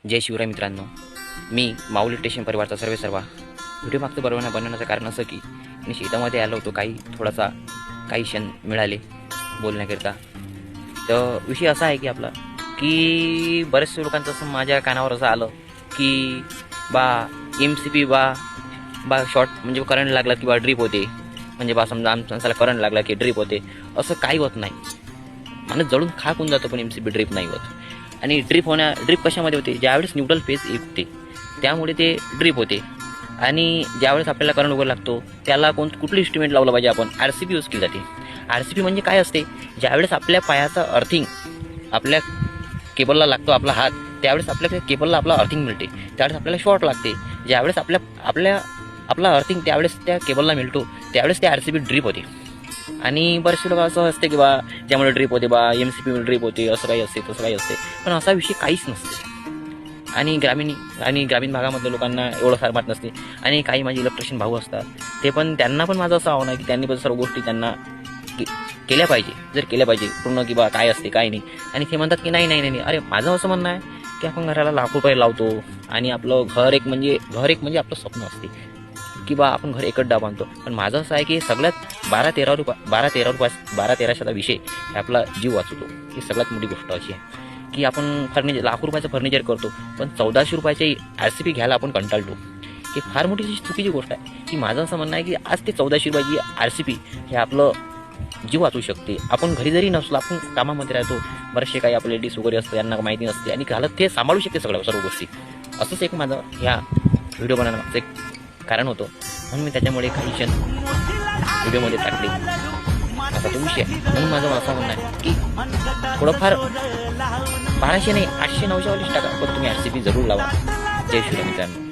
जय शिवराय मित्रांनो, मी माऊली स्टेशन परिवारचा सर्वा व्हिडिओ मागचं बनवण्याचं कारण असं की मी शेतामध्ये आलो होतो. काही क्षण मिळाले बोलण्याकरिता. तर विषय असा आहे की आपला की बरेचसे लोकांचं असं माझ्या कानावर असं आलं की बा MCP बा शॉर्ट म्हणजे करंट लागला किंवा ड्रीप होते, म्हणजे बा समजा आमच्याला करंट लागला की ड्रीप होते. असं काही होत नाही. माणूस जळून खाक होऊन जातो, पण MCP ड्रीप नाही होत. आणि ड्रीप कशामध्ये होते? ज्यावेळेस न्यूट्रल फेज येते त्यामुळे ते ड्रीप होते. आणि ज्यावेळेस आपल्याला करंट वगैरे लागतो त्याला कुठलं इन्स्ट्रुमेंट लावलं पाहिजे? आपण RCP यूज केली जाते. RCP म्हणजे काय असते? ज्यावेळेस आपल्या पायाचा अर्थिंग आपल्या केबलला लागतो, आपला हात, त्यावेळेस आपल्या केबलला आपला अर्थिंग मिळते. त्यावेळेस आपल्याला शॉर्ट लागते. ज्यावेळेस आपला अर्थिंग त्यावेळेस त्या केबलला मिळतो त्यावेळेस त्या RCP ड्रीप होते. आणि बरेचसे लोक असं असते की बा ज्यामुळे ड्रीप होते, बा MCP ड्रीप होते, असं काही असते तसं काही असते. पण असा विषय काहीच नसते. आणि ग्रामीण भागामधल्या लोकांना एवढं फार माहीत नसते. आणि काही माझे इलेक्ट्रिशियन भाऊ असतात, त्यांना पण माझं असं आव्हान आहे की त्यांनी पण सर्व गोष्टी त्यांना केल्या पाहिजे पूर्ण, की बा काय असते काय नाही. आणि ते म्हणतात की नाही. अरे माझं असं म्हणणं आहे की आपण घराला लाखो रुपये लावतो आणि आपलं घर एक म्हणजे आपलं स्वप्न असते की बा आपण घर एकच बांधतो. पण माझं असं आहे की सगळ्यात 12-13 विषय हे आपला जीव वाचवतो. ही सगळ्यात मोठी गोष्ट अशी आहे की आपण लाखो रुपयाचं फर्निचर करतो, पण 1400 रुपयाची RCP घ्यायला आपण कंटाळतो. ही फार मोठी चुकीची गोष्ट आहे. की माझं असं म्हणणं आहे की आज ते 1400 रुपयाची RCP हे आपलं जीव वाचू शकते. आपण घरी जरी नसलो, आपण कामामध्ये राहतो, बरेचसे काही आपले लेडीज वगैरे असते, यांना माहिती नसते आणि घालत ते सांभाळू शकते सर्व गोष्टी. असंच एक माझं ह्या व्हिडिओ बनवण्यामागचं एक कारण होतं, म्हणून मी त्याच्यामुळे काही क्षण व्हिडिओमध्ये टाकले. असा तो विषय. म्हणून माझं असं म्हणणं आहे की थोडंफार 1200 नाही 800-900 वालीच टाका, पण तुम्ही RCP जरूर लावा. जय श्रीराम मित्रांनो.